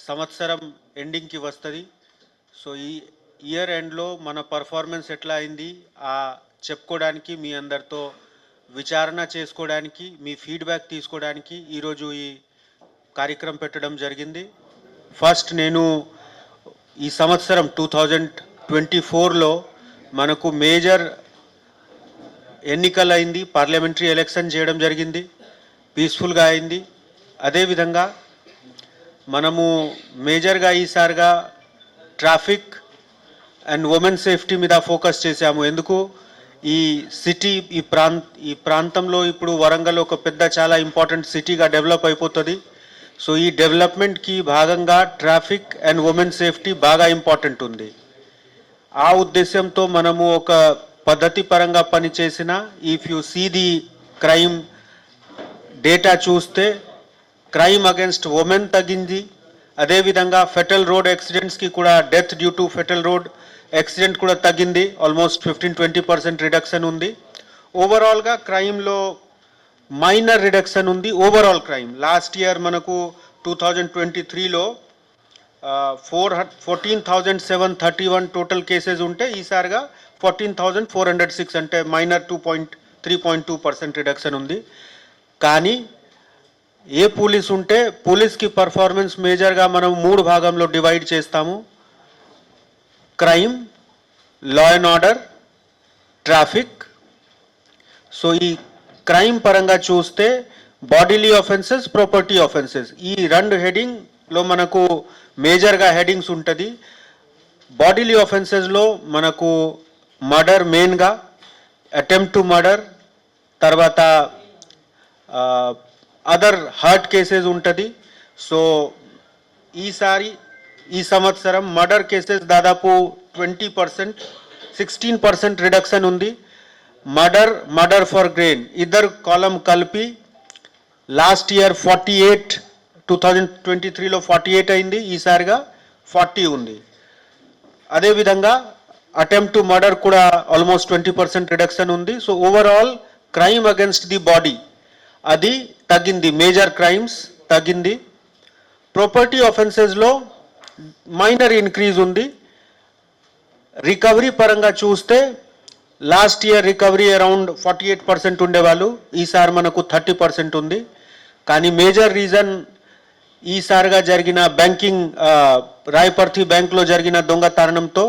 సంవత్సరం ఎండింగ్కి వస్తుంది. సో ఈ ఇయర్ ఎండ్లో మన పర్ఫార్మెన్స్ ఎట్లా అయింది చెప్పుకోవడానికి, మీ అందరితో విచారణ చేసుకోవడానికి, మీ ఫీడ్బ్యాక్ తీసుకోవడానికి ఈరోజు ఈ కార్యక్రమం పెట్టడం జరిగింది. ఫస్ట్ నేను ఈ సంవత్సరం 2024లో మనకు మేజర్ ఎన్నికలైంది, పార్లమెంటరీ ఎలక్షన్ చేయడం జరిగింది, పీస్ఫుల్గా అయింది. అదేవిధంగా మనము మేజర్గా ఈసారిగా ట్రాఫిక్ అండ్ ఉమెన్ సేఫ్టీ మీద ఫోకస్ చేశాము. ఎందుకు ఈ సిటీ ఈ ప్రాంతంలో ఇప్పుడు వరంగల్ ఒక పెద్ద చాలా ఇంపార్టెంట్ సిటీగా డెవలప్ అయిపోతుంది. సో ఈ డెవలప్మెంట్కి భాగంగా ట్రాఫిక్ అండ్ ఉమెన్ సేఫ్టీ బాగా ఇంపార్టెంట్ ఉంది. ఆ ఉద్దేశంతో మనము ఒక పద్ధతి పరంగా పనిచేసిన, if you see the crime data చూస్తే క్రైమ్ అగేన్స్ట్ ఉమెన్ తగ్గింది. అదేవిధంగా ఫెటల్ రోడ్ యాక్సిడెంట్స్కి కూడా, death due to fatal road accident కూడా తగ్గింది. ఆల్మోస్ట్ 15-20% రిడక్షన్ ఉంది. ఓవరాల్గా క్రైమ్లో మైనర్ రిడక్షన్ ఉంది. ఓవరాల్ క్రైమ్ లాస్ట్ ఇయర్ మనకు 2023లో 14,731 టోటల్ కేసెస్ ఉంటే ఈసారిగా 14,406, అంటే మైనర్ 3.2% రిడక్షన్ ఉంది. కానీ ఏ పోలీస్ ఉంటే పోలీస్కి పర్ఫార్మెన్స్ మేజర్గా మనం 3 భాగంలో డివైడ్ చేస్తాము: crime, law and order, traffic. So ఈ క్రైమ్ పరంగా చూస్తే బాడీలీ ఆఫెన్సెస్, ప్రాపర్టీ ఆఫెన్సెస్, ఈ 2 హెడింగ్లో మనకు మేజర్గా హెడింగ్స్ ఉంటుంది. బాడీలీ ఆఫెన్సెస్లో మనకు మర్డర్ మెయిన్గా, అటెంప్ట్ టు మర్డర్, తర్వాత అదర్ హార్ట్ కేసెస్ ఉంటుంది. సో ఈ సంవత్సరం మర్డర్ కేసెస్ దాదాపు 20%, 16% రిడక్షన్ ఉంది. మర్డర్ ఫర్ గ్రెయిన్ ఇద్దరు కాలం కలిపి లాస్ట్ ఇయర్ 48, 2023లో 48 అయింది, ఈసారిగా 40 ఉంది. అదేవిధంగా అటెంప్ట్ టు మర్డర్ కూడా ఆల్మోస్ట్ 20% రిడక్షన్ ఉంది. So overall crime against the body అది తగ్గింది, మేజర్ క్రైమ్స్ తగ్గింది. ప్రాపర్టీ ఆఫెన్సెస్లో మైనర్ ఇంక్రీజ్ ఉంది. రికవరీ పరంగా చూస్తే లాస్ట్ ఇయర్ రికవరీ అరౌండ్ 48% ఉండేవాళ్ళు, ఈసారి మనకు 30% ఉంది. కానీ మేజర్ రీజన్ ఈసారిగా జరిగిన బ్యాంకింగ్, రాయపర్తి బ్యాంక్లో జరిగిన దొంగతనంతో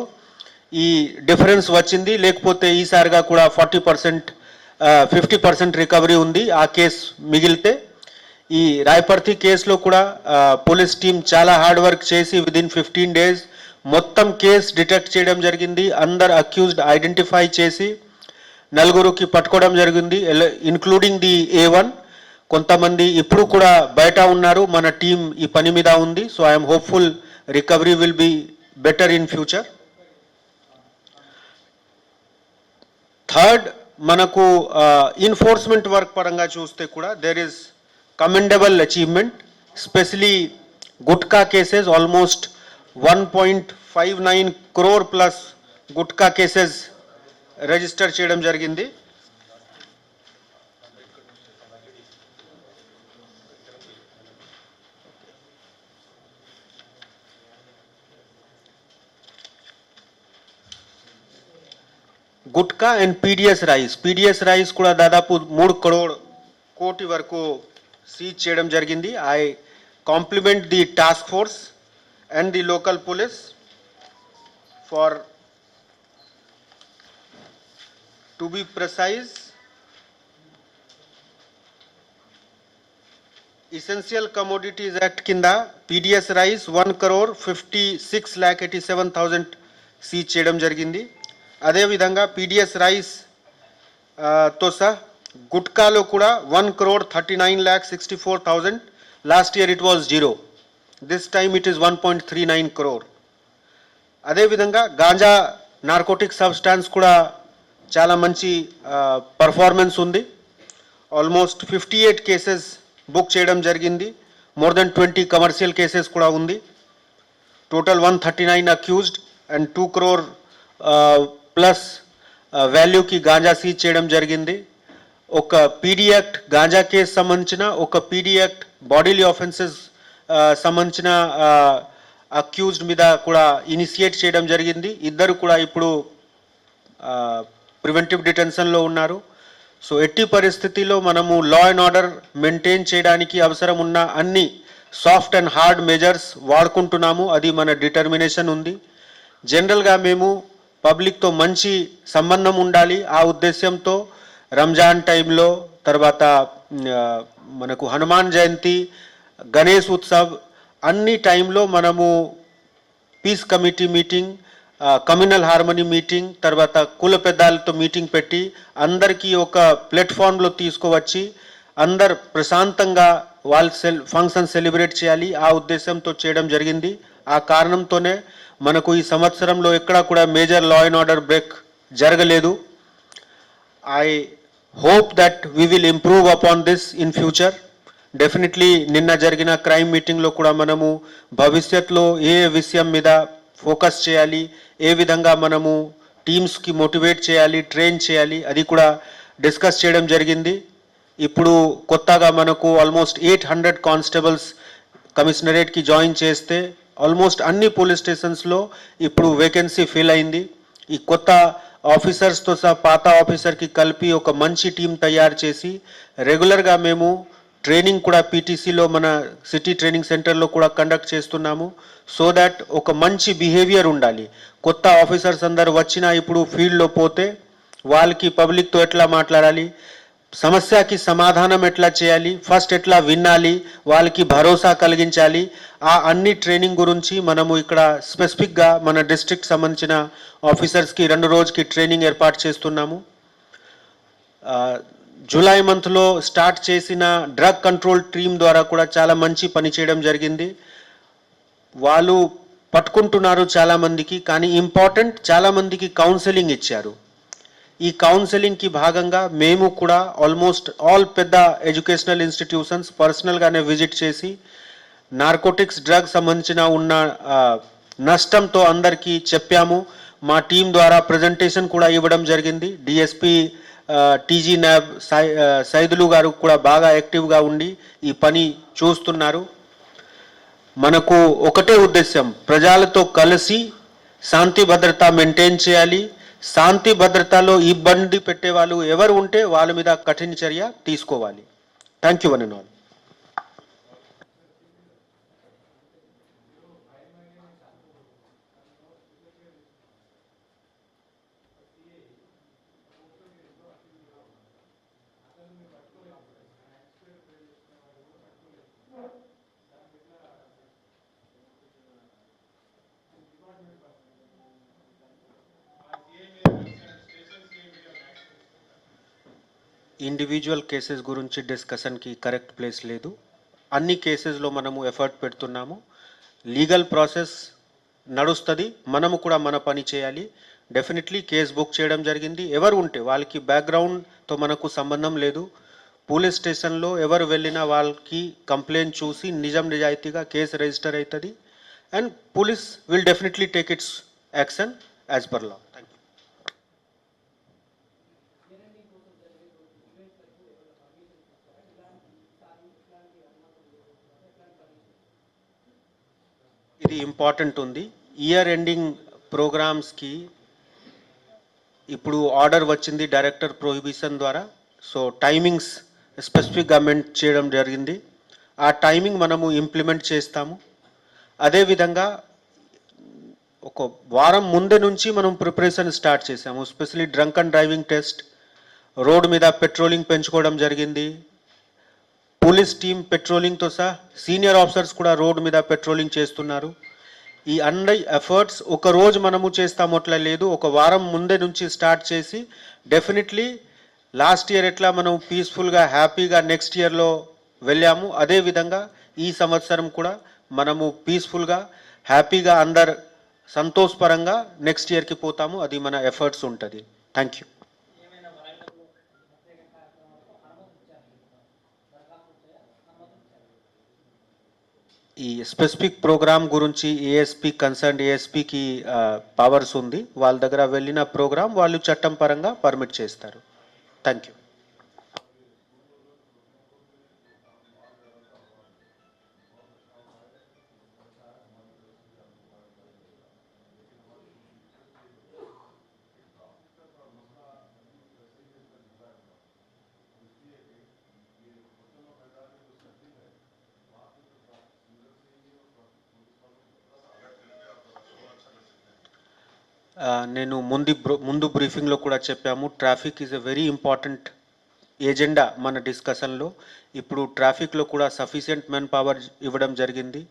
ఈ డిఫరెన్స్ వచ్చింది. లేకపోతే ఈసారిగా కూడా 50% రికవరీ ఉంది ఆ కేసు మిగిలితే. ఈ రాయపర్తి కేసులో కూడా పోలీస్ టీం చాలా హార్డ్ వర్క్ చేసి విదిన్ 15 days మొత్తం కేసు డిటెక్ట్ చేయడం జరిగింది. అందరు అక్యూజ్డ్ ఐడెంటిఫై చేసి 4కి పట్టుకోవడం జరిగింది, ఇన్క్లూడింగ్ ది A1. కొంతమంది ఇప్పుడు కూడా బయట ఉన్నారు. మన టీం ఈ పని మీద ఉంది. So I'm hopeful recovery will be better in future. Third, మనకు ఎన్ఫోర్స్మెంట్ వర్క్ పరంగా చూస్తే కూడా there is commendable achievement. Specially gutka cases, almost 1.59 crore plus gutka cases register చేయడం జరిగింది. గుట్కా అండ్ పీడిఎస్ రైస్ కూడా దాదాపు 3 కోటి వరకు సీజ్ చేయడం జరిగింది. I complement the task force and the local police for, to be precise, essential commodities act కింద PDS rice 1,56,87,000 seize చేయడం జరిగింది. అదేవిధంగా పీడిఎస్ రైస్ తో సహా గుట్కాలో కూడా 1,39,64,000. Last year it was 0. This time it is 1.39 crore. అదేవిధంగా గాంజా నార్కోటిక్ సబ్స్టాన్స్ కూడా చాలా మంచి పర్ఫార్మెన్స్ ఉంది. ఆల్మోస్ట్ 58 కేసెస్ బుక్ చేయడం జరిగింది. మోర్ దెన్ 20 కమర్షియల్ కేసెస్ కూడా ఉంది. Total 139 accused and 2 crore plus వాల్యూకి గాంజా సీజ్ చేయడం జరిగింది. ఒక పీడీ యాక్ట్ గాంజా కేసు సంబంధించిన, ఒక పీడీ యాక్ట్ బాడీలీ ఆఫెన్సెస్ సంబంధించిన అక్యూజ్డ్ మీద కూడా ఇనిషియేట్ చేయడం జరిగింది. ఇద్దరు కూడా ఇప్పుడు ప్రివెంటివ్ డిటెన్షన్లో ఉన్నారు. సో ఎట్టి పరిస్థితిలో మనము లా అండ్ ఆర్డర్ మెయింటైన్ చేయడానికి అవసరం ఉన్న అన్ని సాఫ్ట్ అండ్ హార్డ్ మెజర్స్ వాడుకుంటున్నాము. అది మన డిటర్మినేషన్ ఉంది. జనరల్గా మేము పబ్లిక్తో మంచి సంబంధం ఉండాలి ఆ ఉద్దేశంతో రంజాన్ టైంలో, తర్వాత మనకు హనుమాన్ జయంతి, గణేష్ ఉత్సవ్ అన్ని టైంలో మనము peace committee meeting, communal harmony meeting, తర్వాత కుల పెద్దలతో మీటింగ్ పెట్టి అందరికీ ఒక ప్లాట్ఫామ్లో తీసుకువచ్చి అందరు ప్రశాంతంగా వాళ్ళ ఫంక్షన్ సెలబ్రేట్ చేయాలి ఆ ఉద్దేశంతో చేయడం జరిగింది. ఆ కారణంతోనే మనకు ఈ సంవత్సరంలో ఎక్కడా కూడా major law and order break జరగలేదు. I hope that we will improve upon this in future. Definitely నిన్న జరిగిన క్రైమ్ మీటింగ్లో కూడా మనము భవిష్యత్తులో ఏ విషయం మీద ఫోకస్ చేయాలి, ఏ విధంగా మనము టీమ్స్కి మోటివేట్ చేయాలి, ట్రైన్ చేయాలి, అది కూడా డిస్కస్ చేయడం జరిగింది. ఇప్పుడు కొత్తగా మనకు ఆల్మోస్ట్ 800 కానిస్టేబుల్స్ కమిషనరేట్కి జాయిన్ చేస్తే ఆల్మోస్ట్ అన్ని పోలీస్ స్టేషన్స్లో ఇప్పుడు వేకెన్సీ ఫిల్ అయింది. ఈ కొత్త ఆఫీసర్స్తో సహా పాత ఆఫీసర్కి కలిపి ఒక మంచి టీం తయారు చేసి రెగ్యులర్గా మేము ట్రైనింగ్ కూడా పీటీసీలో మన సిటీ ట్రైనింగ్ సెంటర్లో కూడా కండక్ట్ చేస్తున్నాము. సో దాట్ ఒక మంచి బిహేవియర్ ఉండాలి. కొత్త ఆఫీసర్స్ అందరు వచ్చినా ఇప్పుడు ఫీల్డ్లో పోతే వాళ్ళకి పబ్లిక్తో ఎట్లా మాట్లాడాలి, సమస్యకి సమాధానం ఎట్లా చేయాలి, ఫస్ట్ ఎట్లా వినాలి, వాళ్ళకి భరోసా కలిగించాలి, ఆ అన్ని ట్రైనింగ్ గురించి మనము ఇక్కడ స్పెసిఫిక్గా మన డిస్ట్రిక్ట్ సంబంధించిన ఆఫీసర్స్కి 2 రోజుకి ట్రైనింగ్ ఏర్పాటు చేస్తున్నాము. జూలై మంత్లో స్టార్ట్ చేసిన డ్రగ్ కంట్రోల్ టీమ్ ద్వారా కూడా చాలా మంచి పని చేయడం జరిగింది. వాళ్ళు పట్టుకుంటున్నారు చాలామందికి, కానీ ఇంపార్టెంట్ చాలామందికి కౌన్సిలింగ్ ఇచ్చారు. ఈ కౌన్సిలింగ్కి భాగంగా మేము కూడా ఆల్మోస్ట్ ఆల్ పెద్ద ఎడ్యుకేషనల్ ఇన్స్టిట్యూషన్స్ పర్సనల్గానే విజిట్ చేసి నార్కోటిక్స్ డ్రగ్ సంబంధించిన ఉన్న నష్టంతో అందరికీ చెప్పాము. మా టీం ద్వారా ప్రజెంటేషన్ కూడా ఇవ్వడం జరిగింది. డిఎస్పి టీజీ నాబ్ సైదులు గారు కూడా బాగా యాక్టివ్గా ఉండి ఈ పని చూస్తున్నారు. మనకు ఒకటే ఉద్దేశం, ప్రజలతో కలిసి శాంతి భద్రత మెయింటైన్ చేయాలి. శాంతి భద్రతలో ఇబ్బంది పెట్టే వాళ్ళు ఎవరు ఉంటే వాళ్ళ మీద కఠిన చర్య తీసుకోవాలి. Thank you one and all. Individual cases గురించి డిస్కషన్కి కరెక్ట్ ప్లేస్ లేదు. అన్ని కేసెస్లో మనము ఎఫర్ట్ పెడుతున్నాము. లీగల్ ప్రాసెస్ నడుస్తుంది, మనము కూడా మన పని చేయాలి. డెఫినెట్లీ కేసు బుక్ చేయడం జరిగింది. ఎవరు ఉంటే వాళ్ళకి బ్యాక్గ్రౌండ్తో మనకు సంబంధం లేదు. పోలీస్ స్టేషన్లో ఎవరు వెళ్ళినా వాళ్ళకి కంప్లైంట్ చూసి నిజం నిజాయితీగా కేసు రిజిస్టర్ అవుతుంది. And police will definitely take its action as per law. Thank you. ఇది ఇంపార్టెంట్ ఉంది. ఇయర్ ఎండింగ్ ప్రోగ్రామ్స్కి ఇప్పుడు ఆర్డర్ వచ్చింది డైరెక్టర్ ప్రొహిబిషన్ ద్వారా. సో టైమింగ్స్ స్పెసిఫిక్గా మెంట్ చేయడం జరిగింది. ఆ టైమింగ్ మనము ఇంప్లిమెంట్ చేస్తాము. అదేవిధంగా ఒక వారం ముందు నుంచి మనం ప్రిపరేషన్ స్టార్ట్ చేసాము. Especially drunk and driving test, road మీద పెట్రోలింగ్ పెంచుకోవడం జరిగింది. పోలీస్ టీం పెట్రోలింగ్తో సహా సీనియర్ ఆఫీసర్స్ కూడా రోడ్ మీద పెట్రోలింగ్ చేస్తున్నారు. ఈ అన్ని ఎఫర్ట్స్ ఒక రోజు మనము చేస్తాము అట్లా లేదు, ఒక వారం ముందే నుంచి స్టార్ట్ చేసి డెఫినెట్లీ లాస్ట్ ఇయర్ ఎట్లా మనం పీస్ఫుల్గా హ్యాపీగా నెక్స్ట్ ఇయర్లో వెళ్ళాము, అదేవిధంగా ఈ సంవత్సరం కూడా మనము పీస్ఫుల్గా హ్యాపీగా అందరు సంతోషపరంగా నెక్స్ట్ ఇయర్కి పోతాము. అది మన ఎఫర్ట్స్ ఉంటుంది. Thank you. ఈ స్పెసిఫిక్ ప్రోగ్రామ్ గురించి ఏఎస్పీ కన్సర్న్ ఏఎస్పీకి పవర్స్ ఉంది. వాళ్ళ దగ్గర వెళ్ళిన ప్రోగ్రామ్ వాళ్ళు చట్టం పరంగా పర్మిట్ చేస్తారు. Thank you. నేను ముందు బ్రీఫింగ్లో కూడా చెప్పాము, traffic is a very important agenda మన డిస్కషన్లో. ఇప్పుడు ట్రాఫిక్లో కూడా సఫిషియెంట్ మెన్ పవర్ ఇవ్వడం జరిగింది.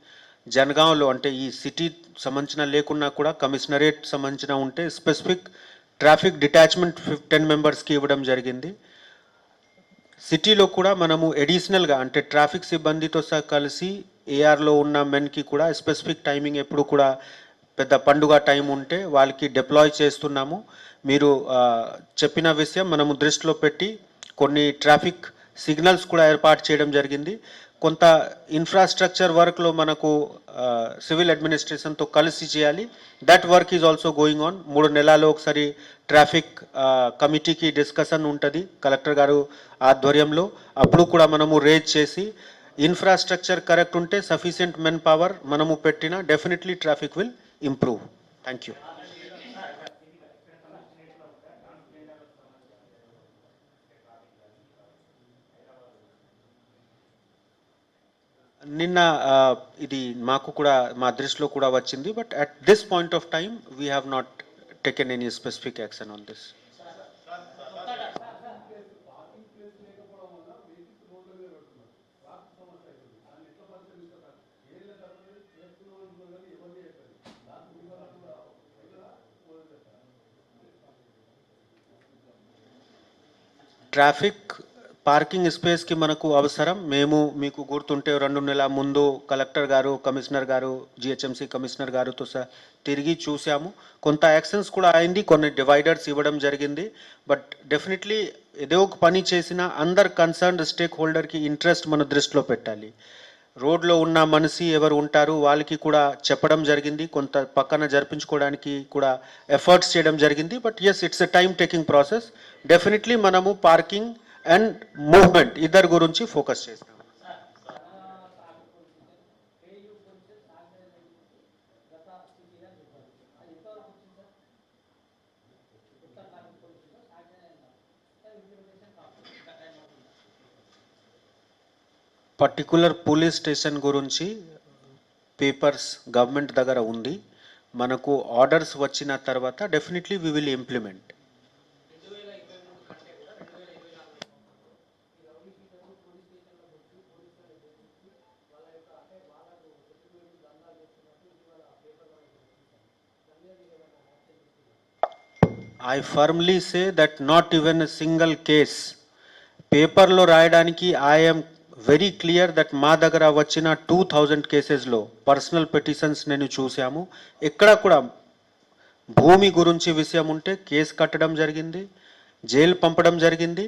జనగాంలో అంటే ఈ సిటీ సంబంధించిన లేకున్నా కూడా కమిషనరేట్ సంబంధించిన ఉంటే స్పెసిఫిక్ ట్రాఫిక్ డిటాచ్మెంట్ 10 మెంబర్స్కి ఇవ్వడం జరిగింది. సిటీలో కూడా మనము ఎడిషనల్గా అంటే ట్రాఫిక్ సిబ్బందితో సహా కలిసి ఏఆర్లో ఉన్న మెన్కి కూడా స్పెసిఫిక్ టైమింగ్ ఎప్పుడు కూడా పెద్ద పండుగ టైం ఉంటే వాళ్ళకి డిప్లాయ్ చేస్తున్నాము. మీరు చెప్పిన విషయం మనము దృష్టిలో పెట్టి కొన్ని ట్రాఫిక్ సిగ్నల్స్ కూడా ఏర్పాటు చేయడం జరిగింది. కొంత ఇన్ఫ్రాస్ట్రక్చర్ వర్క్లో మనకు సివిల్ అడ్మినిస్ట్రేషన్తో కలిసి చేయాలి. That work is also going on. 3 నెలల్లో ఒకసారి ట్రాఫిక్ కమిటీకి డిస్కషన్ ఉంటుంది కలెక్టర్ గారు ఆధ్వర్యంలో. అప్పుడు కూడా మనము రేజ్ చేసి ఇన్ఫ్రాస్ట్రక్చర్ కరెక్ట్ ఉంటే సఫిషియెంట్ మెన్ పవర్ మనము పెట్టినా definitely traffic will improve. Thank you. నిన్న ఇది మాకు కూడా మా దృష్టిలో కూడా వచ్చింది. But at this point of time we have not taken any specific action on this. Traffic parking స్పేస్కి మనకు అవసరం. మేము మీకు గుర్తుంటే 2 నెలల ముందు కలెక్టర్ గారు, కమిషనర్ గారు, జిహెచ్ఎంసీ కమిషనర్ గారితో తిరిగి చూసాము. కొంత యాక్షన్స్ కూడా అయింది, కొన్ని డివైడర్స్ ఇవ్వడం జరిగింది. బట్ డెఫినెట్లీ ఏదో ఒక పని చేసినా అందరు కన్సర్న్డ్ స్టేక్ హోల్డర్కి ఇంట్రెస్ట్ మన దృష్టిలో పెట్టాలి. రోడ్లో ఉన్న మనిషి ఎవరు ఉంటారు వాళ్ళకి కూడా చెప్పడం జరిగింది, కొంత పక్కన జరిపించుకోవడానికి కూడా ఎఫర్ట్స్ చేయడం జరిగింది. But yes, it's a time taking process. Definitely మనము పార్కింగ్ అండ్ మూవ్మెంట్ ఇద్దరు గురించి ఫోకస్ చేస్తాం. పర్టికులర్ పోలీస్ స్టేషన్ గురించి పేపర్స్ గవర్నమెంట్ దగ్గర ఉంది. మనకు ఆర్డర్స్ వచ్చిన తర్వాత definitely we will implement. I firmly say that not even a single case. పేపర్లో రాయడానికి ఐఎమ్ వెరీ క్లియర్ దట్ మా దగ్గర వచ్చిన 2000 కేసెస్లో పర్సనల్ పిటిషన్స్ నేను చూసాము. ఎక్కడ కూడా భూమి గురించి విషయం ఉంటే కేసు కట్టడం జరిగింది, జైలు పంపడం జరిగింది.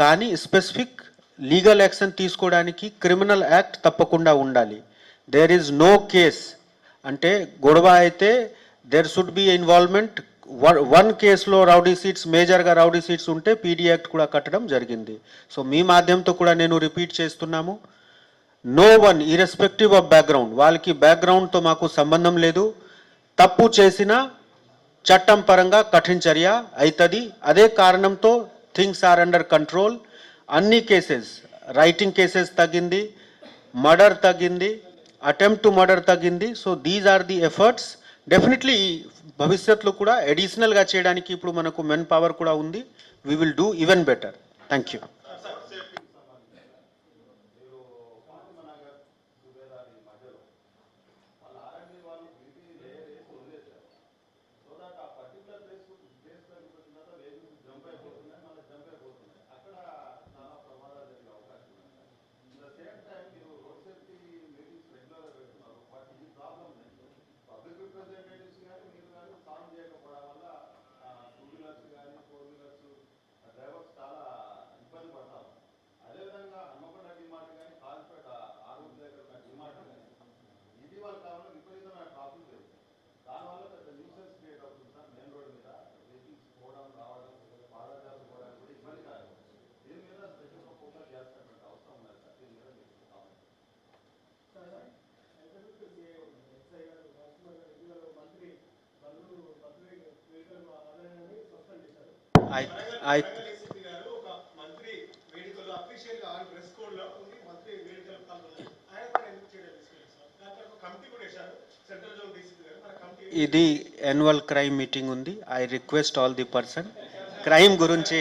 కానీ స్పెసిఫిక్ లీగల్ యాక్షన్ తీసుకోవడానికి క్రిమినల్ యాక్ట్ తప్పకుండా ఉండాలి. దేర్ ఈజ్ నో కేస్ అంటే గొడవ అయితే there should be involvement. One కేసులో రౌడీ సీట్స్, మేజర్గా రౌడీ సీట్స్ ఉంటే పీడీ యాక్ట్ కూడా కట్టడం జరిగింది. సో మీ మాధ్యమంతో కూడా నేను రిపీట్ చేస్తున్నాము, no one irrespective of background, వాళ్ళకి బ్యాక్గ్రౌండ్తో మాకు సంబంధం లేదు. తప్పు చేసిన చట్టం పరంగా కఠిన చర్య అవుతుంది. అదే కారణంతో థింగ్స్ ఆర్ అండర్ కంట్రోల్. అన్ని కేసెస్, రైటింగ్ కేసెస్ తగ్గింది, మర్డర్ తగ్గింది, అటెంప్ట్ టు మర్డర్ తగ్గింది. So these are the efforts. Definitely భవిష్యత్తులో కూడా అడిషనల్గా చేయడానికి ఇప్పుడు మనకు మెన్ పవర్ కూడా ఉంది. We will do even better. Thank you. Committee కూడా వేశారు, సెంట్రల్ జోన్ డీసీ గారు మన కమిటీ ఇది యాన్యువల్ క్రైమ్ మీటింగ్ ఉంది. I request all the person crime గురించి